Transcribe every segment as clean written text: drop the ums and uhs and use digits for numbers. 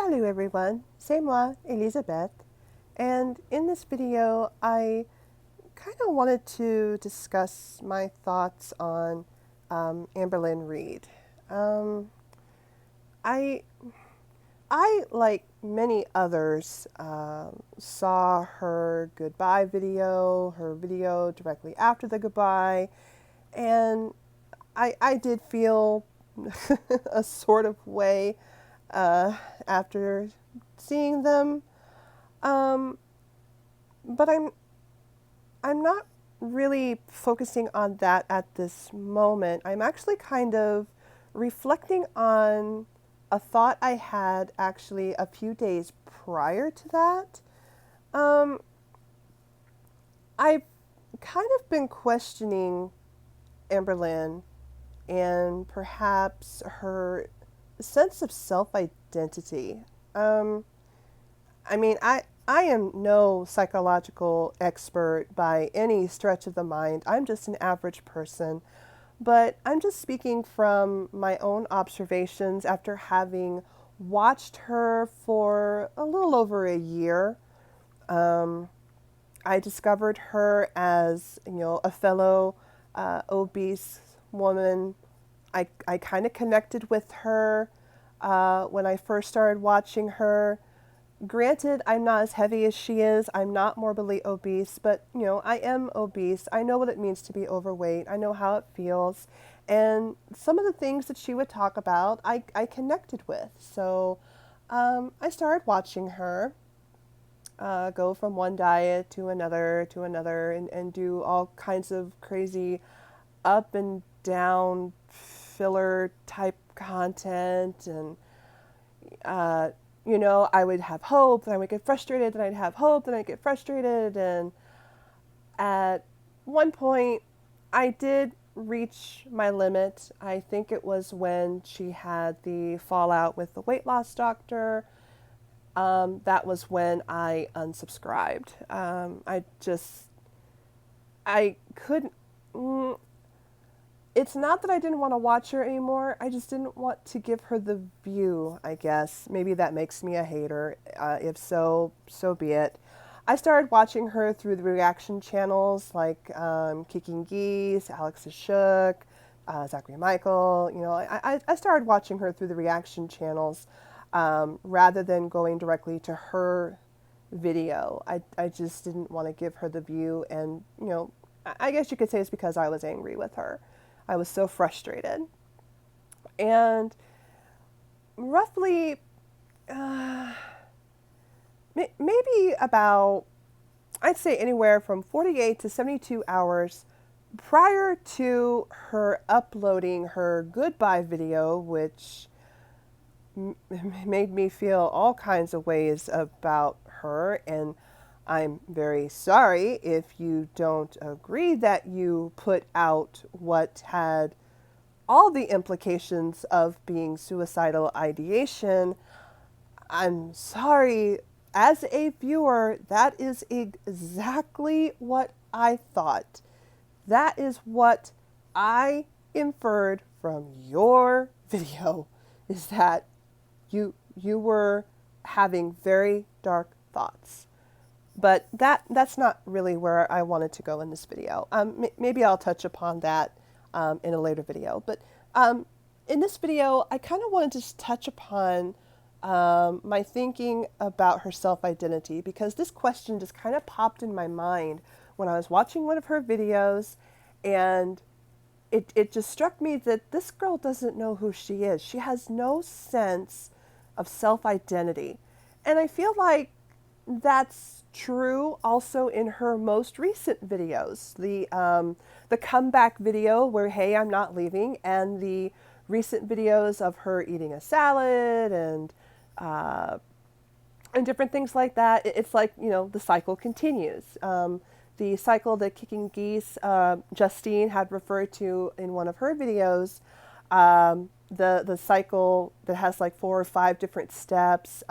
Salut everyone, c'est moi, Elizabeth, and in this video I kind of wanted to discuss my thoughts on Amberlynn Reid. Um, I, I, like many others, saw her goodbye video, her video directly after the goodbye, and I did feel a sort of way uh, after seeing them. Um, but I'm not really focusing on that at this moment. I'm actually kind of reflecting on a thought I had actually a few days prior to that. Um, I've kind of been questioning Amberlynn and perhaps her sense of self-identity. Um, I am no psychological expert by any stretch of the mind. I'm just an average person. But I'm just speaking from my own observations after having watched her for a little over a year. Um, I discovered her as, a fellow obese woman. I kind of connected with her when I first started watching her. Granted, I'm not as heavy as she is. I'm not morbidly obese, but I am obese. I know what it means to be overweight. I know how it feels. And some of the things that she would talk about, I connected with. So I started watching her go from one diet to another, and do all kinds of crazy up and down filler type content. And I would have hope, then I would get frustrated, then I'd have hope, then I'd get frustrated. And at one point, I did reach my limit. I think it was when she had the fallout with the weight loss doctor. That was when I unsubscribed. I couldn't. It's not that I didn't want to watch her anymore. I just didn't want to give her the view, I guess. Maybe that makes me a hater. If so, so be it. I started watching her through the reaction channels like Kicking Geese, Alex is Shook, Zachary Michael. I started watching her through the reaction channels rather than going directly to her video. I just didn't want to give her the view. And, I guess you could say it's because I was angry with her. I was so frustrated. And roughly, maybe about, I'd say anywhere from 48 to 72 hours prior to her uploading her goodbye video, which made me feel all kinds of ways about her. And I'm very sorry if you don't agree that you put out what had all the implications of being suicidal ideation. I'm sorry. As a viewer, that is exactly what I thought. That is what I inferred from your video, is that you were having very dark thoughts. But that's not really where I wanted to go in this video. Maybe I'll touch upon that in a later video. But in this video, I kind of wanted to just touch upon my thinking about her self-identity, because this question just kind of popped in my mind when I was watching one of her videos, and it just struck me that this girl doesn't know who she is. She has no sense of self-identity. And I feel like that's true also in her most recent videos. The comeback video where, hey, I'm not leaving, and the recent videos of her eating a salad and different things like that. It's like, the cycle continues. The cycle that Kicking Geese, Justine, had referred to in one of her videos, the cycle that has like 4 or 5 different steps.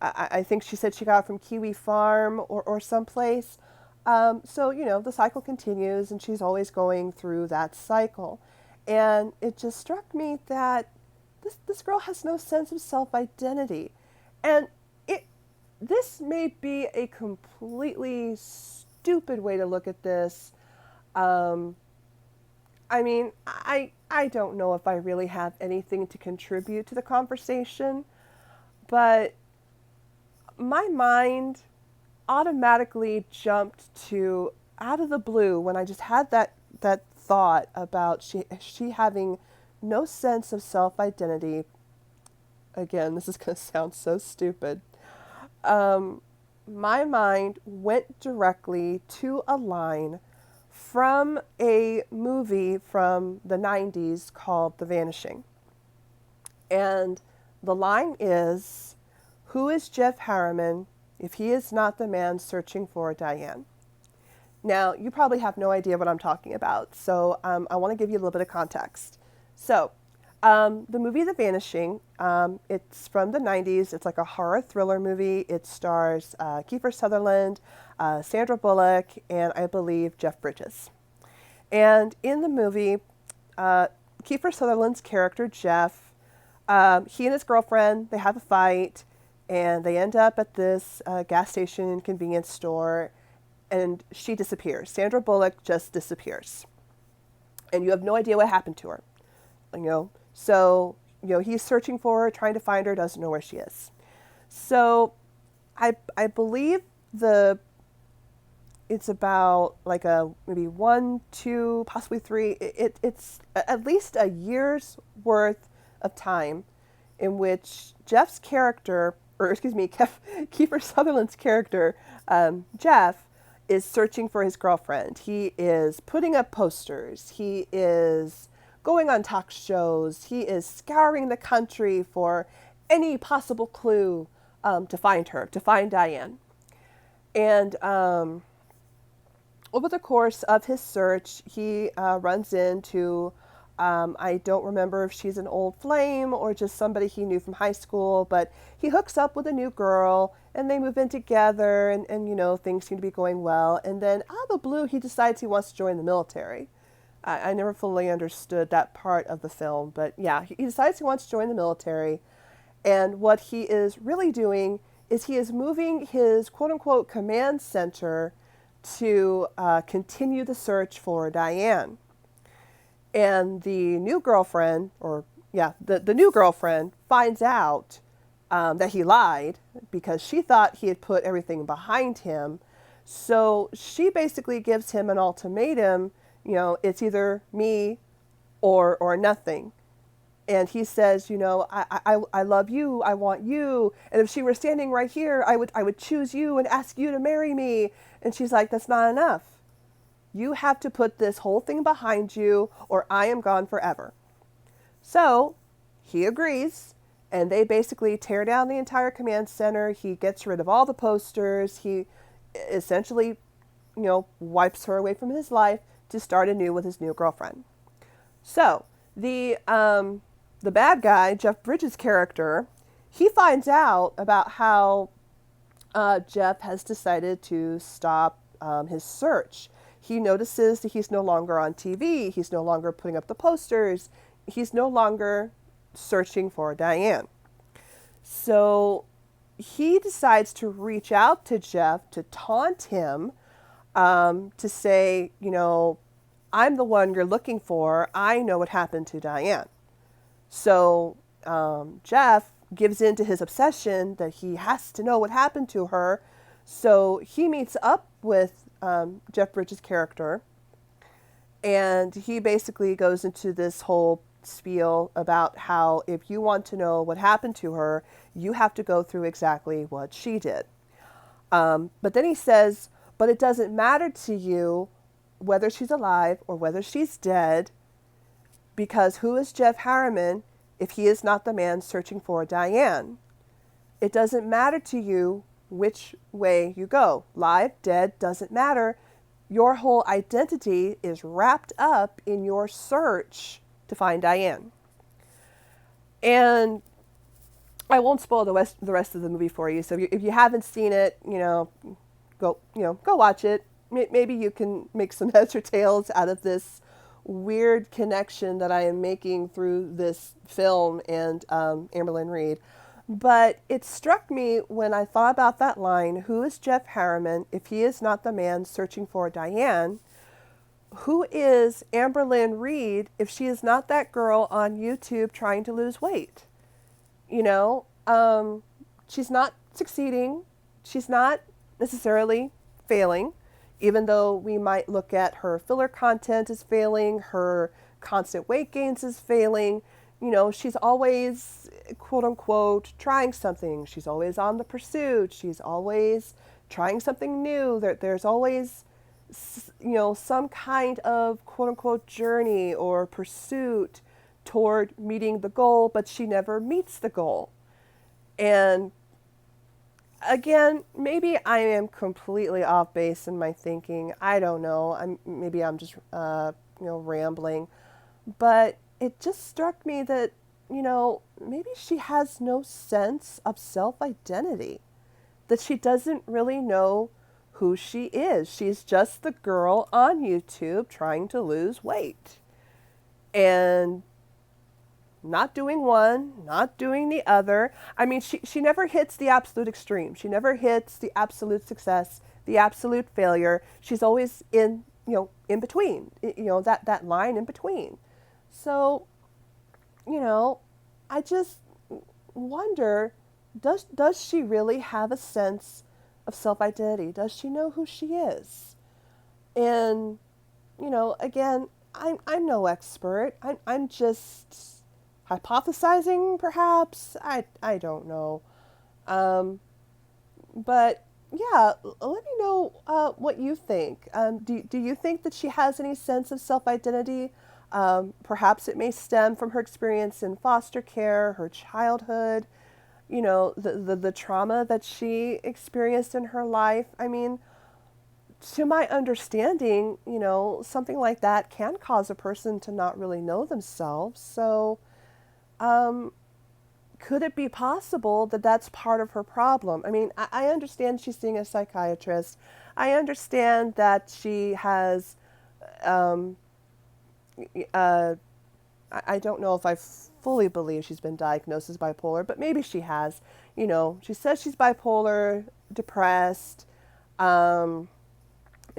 I think she said she got it from Kiwi Farm or someplace. So, the cycle continues, and she's always going through that cycle. And it just struck me that this girl has no sense of self-identity. And it this may be a completely stupid way to look at this. Um, I mean, I don't know if I really have anything to contribute to the conversation, but my mind automatically jumped to out of the blue when I just had that thought about she having no sense of self-identity. Again, this is going to sound so stupid. Um, my mind went directly to a line from a movie from the 90s called The Vanishing. And the line is, "Who is Jeff Harriman if he is not the man searching for Diane?" Now, you probably have no idea what I'm talking about, so I want to give you a little bit of context. So, the movie The Vanishing, it's from the 90s. It's like a horror thriller movie. It stars Kiefer Sutherland, Sandra Bullock, and I believe Jeff Bridges. And in the movie, Kiefer Sutherland's character, Jeff, he and his girlfriend, they have a fight, and they end up at this gas station convenience store, and she disappears. Sandra Bullock just disappears. And you have no idea what happened to her. So, he's searching for her, trying to find her, doesn't know where she is. So I believe it's about like a maybe 1, 2, possibly 3. It's at least a year's worth of time in which Jeff's character, or excuse me, Kiefer Sutherland's character, Jeff, is searching for his girlfriend. He is putting up posters. He is going on talk shows. He is scouring the country for any possible clue to find her, to find Diane. And over the course of his search, he runs into, I don't remember if she's an old flame or just somebody he knew from high school, but he hooks up with a new girl and they move in together and things seem to be going well. And then out of the blue, he decides he wants to join the military. I never fully understood that part of the film, but yeah, he decides he wants to join the military. And what he is really doing is he is moving his quote-unquote command center to continue the search for Diane. And the new girlfriend, the new girlfriend finds out that he lied because she thought he had put everything behind him. So she basically gives him an ultimatum, it's either me or nothing. And he says, I love you, I want you. And if she were standing right here, I would choose you and ask you to marry me. And she's like, that's not enough. You have to put this whole thing behind you or I am gone forever. So he agrees, and they basically tear down the entire command center. He gets rid of all the posters. He essentially, wipes her away from his life to start anew with his new girlfriend. So the bad guy, Jeff Bridges' character, he finds out about how Jeff has decided to stop his search. He notices that he's no longer on TV. He's no longer putting up the posters. He's no longer searching for Diane. So he decides to reach out to Jeff to taunt him, to say, I'm the one you're looking for. I know what happened to Diane. So Jeff gives in to his obsession that he has to know what happened to her. So he meets up with Jeff Bridges' character, and he basically goes into this whole spiel about how if you want to know what happened to her, you have to go through exactly what she did. But then he says, but it doesn't matter to you whether she's alive or whether she's dead, because who is Jeff Harriman if he is not the man searching for Diane? It doesn't matter to you which way you go. Live, dead, doesn't matter. Your whole identity is wrapped up in your search to find Diane. And I won't spoil the rest of the movie for you. So if you haven't seen it, go watch it. Maybe you can make some heads or tails out of this weird connection that I am making through this film and Amberlynn Reid. But it struck me when I thought about that line, who is Jeff Harriman if he is not the man searching for Diane? Who is Amberlynn Reid if she is not that girl on YouTube trying to lose weight? You know, she's not succeeding. She's not necessarily failing, even though we might look at her filler content as failing, her constant weight gains as failing. She's always, quote unquote, trying something. She's always on the pursuit. She's always trying something new. There's always, some kind of, quote unquote, journey or pursuit toward meeting the goal, but she never meets the goal. And again, maybe I am completely off base in my thinking. I don't know. Maybe I'm just rambling, but it just struck me that maybe she has no sense of self-identity, that she doesn't really know who she is. She's just the girl on YouTube trying to lose weight and not doing one, not doing the other. I mean, she never hits the absolute extreme. She never hits the absolute success, the absolute failure. She's always in between, that line in between. So, I just wonder, does she really have a sense of self-identity? Does she know who she is? And, again, I'm no expert. I'm just hypothesizing, perhaps. I don't know. But yeah, let me know what you think. Do you think that she has any sense of self-identity? Perhaps it may stem from her experience in foster care, her childhood, the trauma that she experienced in her life. I mean, to my understanding, something like that can cause a person to not really know themselves. So, could it be possible that that's part of her problem? I mean, I understand she's seeing a psychiatrist. I understand that she has, I don't know if I fully believe she's been diagnosed as bipolar, but maybe she has. She says she's bipolar, depressed, and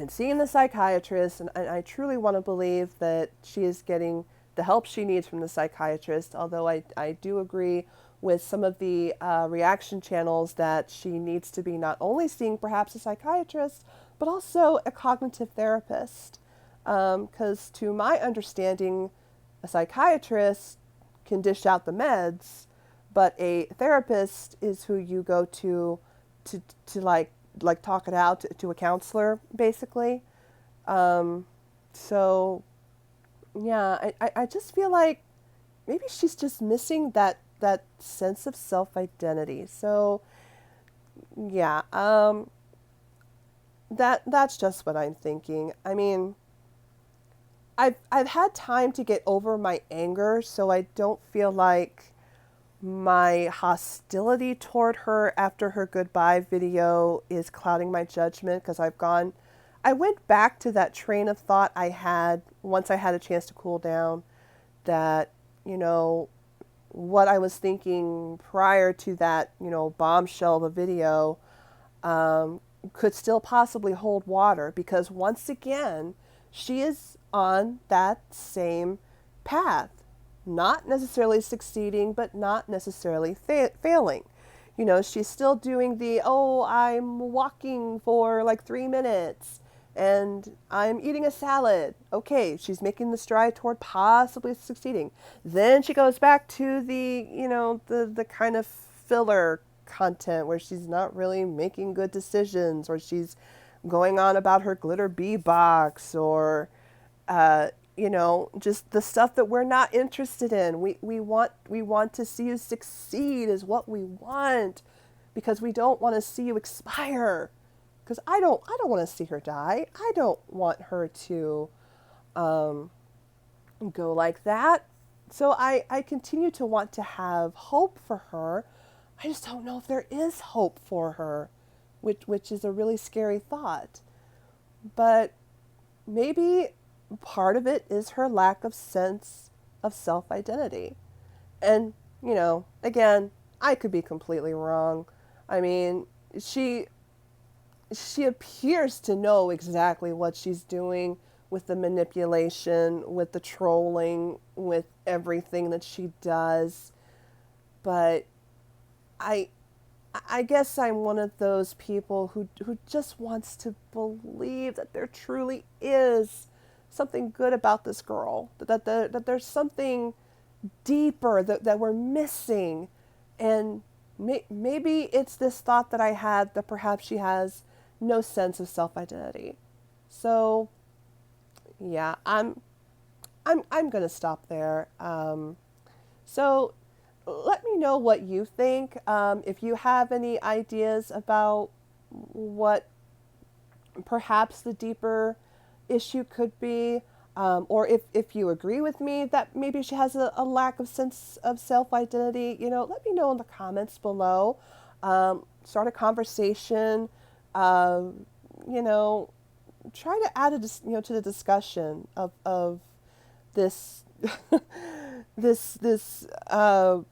seeing the psychiatrist, and I truly want to believe that she is getting the help she needs from the psychiatrist, although I do agree with some of the reaction channels that she needs to be not only seeing perhaps a psychiatrist, but also a cognitive therapist. Because to my understanding, a psychiatrist can dish out the meds, but a therapist is who you go to talk it out to a counselor, basically. So yeah, I just feel like maybe she's just missing that sense of self-identity. So yeah, that's just what I'm thinking. I mean, I've had time to get over my anger, so I don't feel like my hostility toward her after her goodbye video is clouding my judgment, because I went back to that train of thought I had once I had a chance to cool down, that, what I was thinking prior to that, bombshell of a video, could still possibly hold water, because once again, she is on that same path, not necessarily succeeding, but not necessarily failing. She's still doing I'm walking for like 3 minutes and I'm eating a salad. Okay, she's making the stride toward possibly succeeding. Then she goes back to the kind of filler content where she's not really making good decisions, or she's going on about her glitter bee box, or just the stuff that we're not interested in. We want to see you succeed is what we want, because we don't want to see you expire. Because I don't want to see her die. I don't want her to go like that. So I continue to want to have hope for her. I just don't know if there is hope for her, which is a really scary thought. But maybe part of it is her lack of sense of self-identity. And, again, I could be completely wrong. I mean, she she appears to know exactly what she's doing with the manipulation, with the trolling, with everything that she does. But I I guess I'm one of those people who just wants to believe that there truly is something good about this girl, that there's something deeper that we're missing. And maybe it's this thought that I had that perhaps she has no sense of self identity. So, yeah, I'm going to stop there. So, let me know what you think. If you have any ideas about what perhaps the deeper issue could be, or if you agree with me that maybe she has a lack of sense of self identity, let me know in the comments below. Start a conversation. You know, try to add to the discussion of this this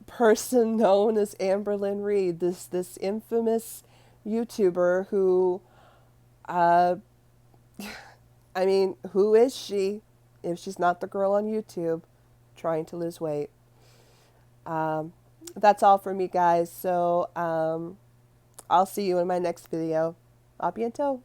person known as Amberlynn Reid, this infamous YouTuber who, uh, I mean, who is she if she's not the girl on YouTube trying to lose weight? Um, that's all for me, guys. So I'll see you in my next video. A bientôt.